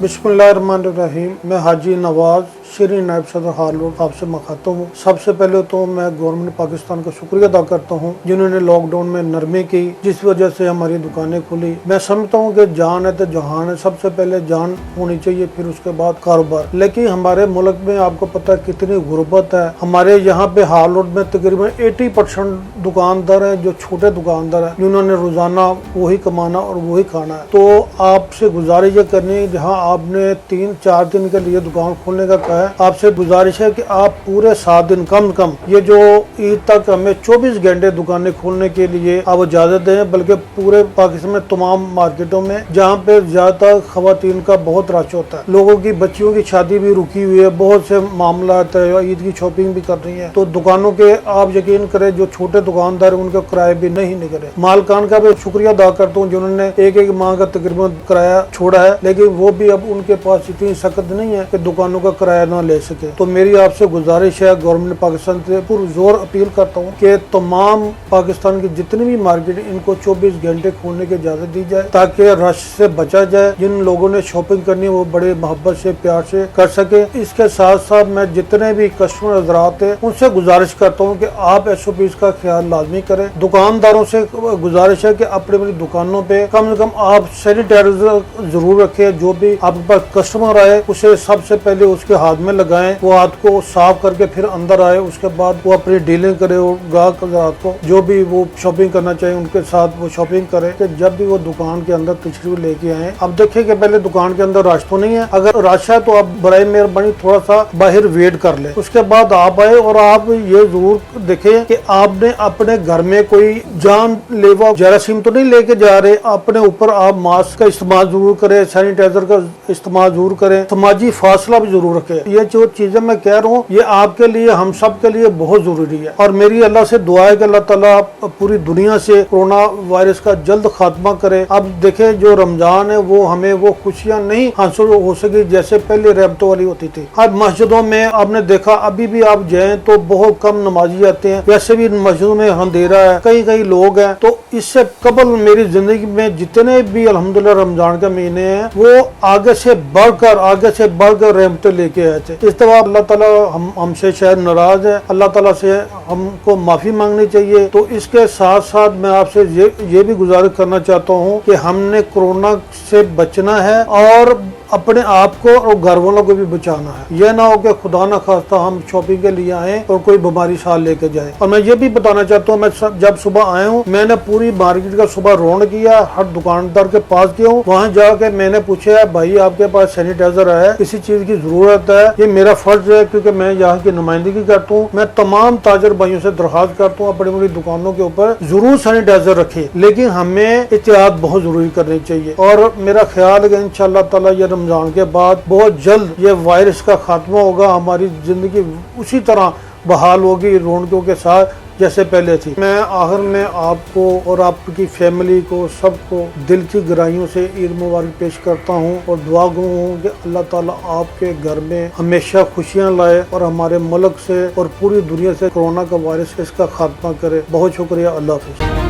बिस्मिल्लाहिर्रहमानिर्रहीम। मैं हाजी नवाज श्री नायब सदर हाल रोड आपसे मुखातब हूँ। सबसे पहले तो मैं गवर्नमेंट पाकिस्तान का शुक्रिया अदा करता हूँ जिन्होंने लॉकडाउन में नरमी की, जिस वजह से हमारी दुकानें खुली। मैं समझता हूँ कि जान है तो जहान है, सबसे पहले जान होनी चाहिए, फिर उसके बाद कारोबार। लेकिन हमारे मुल्क में आपको पता है कितनी गुर्बत है। हमारे यहाँ पे हाल रोड में तकरीबन 80% दुकानदार हैं जो छोटे दुकानदार हैं, जिन्होंने रोजाना वही कमाना और वही खाना है। तो आपसे गुजारिश ये करनी है, जहाँ आपने 3-4 दिन के लिए दुकान खोलने का कहा है, आपसे गुजारिश है कि आप पूरे 7 दिन कम कम, ये जो ईद तक हमें 24 घंटे दुकानें खोलने के लिए आप इजाजत दें। बल्कि पूरे पाकिस्तान में तमाम मार्केटों में जहाँ पे ज्यादा खवातीन का बहुत रश होता है, लोगों की बच्चियों की शादी भी रुकी हुई है, बहुत से मामला है, ईद की शॉपिंग भी कर रही है। तो दुकानों के आप यकीन करें जो छोटे दुकानदार है उनका किराया भी नहीं निकले। मालकान का भी शुक्रिया अदा करता हूँ जिन्होंने एक माह का तकरीबन किराया छोड़ा है, लेकिन वो भी अब उनके पास इतनी सख्त नहीं है कि दुकानों का किराया ना ले सके। तो मेरी आपसे गुजारिश है, गवर्नमेंट पाकिस्तान से पुरजोर अपील करता हूँ कि तमाम पाकिस्तान की जितनी भी मार्केट इनको 24 घंटे खोलने की इजाजत दी जाए, ताकि रश से बचा जाए। जिन लोगों ने शॉपिंग करनी है वो बड़े मोहब्बत से प्यार से कर सके। इसके साथ साथ मैं जितने भी कस्टमर हजरात है उनसे गुजारिश करता हूँ कि आप SOPs का ख्याल लाजमी करें। दुकानदारों से गुजारिश है कि अपनी दुकानों पे कम से कम आप सैनिटाइजर जरूर रखें। जो भी आपके पास कस्टमर आए उसे सबसे पहले उसके हाथ में लगाएं, वो हाथ को साफ करके फिर अंदर आए, उसके बाद वो अपनी डीलिंग करे और ग्राहक को जो भी वो शॉपिंग करना चाहिए उनके साथ वो शॉपिंग करे। कि जब भी वो दुकान के अंदर तशरीफ लेके आए, अब देखिए कि पहले दुकान के अंदर रश तो नहीं है, अगर रश है तो आप बराए मेहरबानी थोड़ा सा बाहर वेट कर ले, उसके बाद आप आए। और आप ये जरूर देखें कि आपने अपने घर में कोई जानलेवा जरासीम तो नहीं लेके जा रहे, अपने ऊपर आप मास्क का इस्तेमाल जरूर करें, सैनिटाइजर का इस्तेमाल जरूर करें, समाजी फासला भी जरूर रखें। ये जो चीजें मैं कह रहा हूँ ये आपके लिए, हम सब के लिए बहुत जरूरी है। और मेरी अल्लाह से दुआ है कि अल्लाह ताला पूरी दुनिया से कोरोना वायरस का जल्द खात्मा करे। अब देखें जो रमजान है वो हमें वो खुशियाँ नहीं हासिल हो सकी जैसे पहले रहमतों वाली होती थी। अब मस्जिदों में आपने देखा अभी भी आप जाएं तो बहुत कम नमाजी आते हैं, वैसे भी मस्जिदों में अंधेरा है, कई लोग हैं। तो इससे कबल मेरी जिंदगी में जितने भी अल्हम्दुलिल्लाह रमजान के महीने हैं वो आगे से बढ़कर रहमतें लेके आए थे। इस दफा अल्लाह ताला हमसे शायद नाराज है, अल्लाह ताला से हमको माफी मांगनी चाहिए। तो इसके साथ साथ मैं आपसे ये भी गुजारिश करना चाहता हूँ कि हमने कोरोना से बचना है और अपने आप को और घर वालों को भी बचाना है। यह ना हो कि खुदा न खास्ता हम शॉपिंग के लिए आए और कोई बीमारी साथ लेके जाए। और मैं ये भी बताना चाहता हूँ, मैं जब सुबह आया हूँ मैंने पूरी मार्केट का सुबह रौंड किया, हर दुकानदार के पास गया हूँ, वहाँ जाके मैंने पूछा भाई आपके पास सैनिटाइजर है, किसी चीज की जरूरत है? ये मेरा फर्ज है क्योंकि मैं यहाँ की नुमाइंदगी करता हूँ। मैं तमाम ताजर भाइयों से दरख्वास्त करता हूँ अपनी बड़ी दुकानों के ऊपर जरूर सैनिटाइजर रखे, लेकिन हमें एहतियात बहुत जरूरी करनी चाहिए। और मेरा ख्याल है कि इंशाअल्लाह ताला ये रमजान के बाद बहुत जल्द ये वायरस का खात्मा होगा, हमारी जिंदगी उसी तरह बहाल होगी रौनकों के साथ जैसे पहले थी। मैं आखिर में आपको और आपकी फैमिली को सबको दिल की गहराइयों से ईद मुबारक पेश करता हूँ और दुआ गो हूँ कि अल्लाह ताला आपके घर में हमेशा खुशियाँ लाए और हमारे मुल्क से और पूरी दुनिया से कोरोना का वायरस इसका खात्मा करे। बहुत शुक्रिया। अल्लाह हाफ़िज़।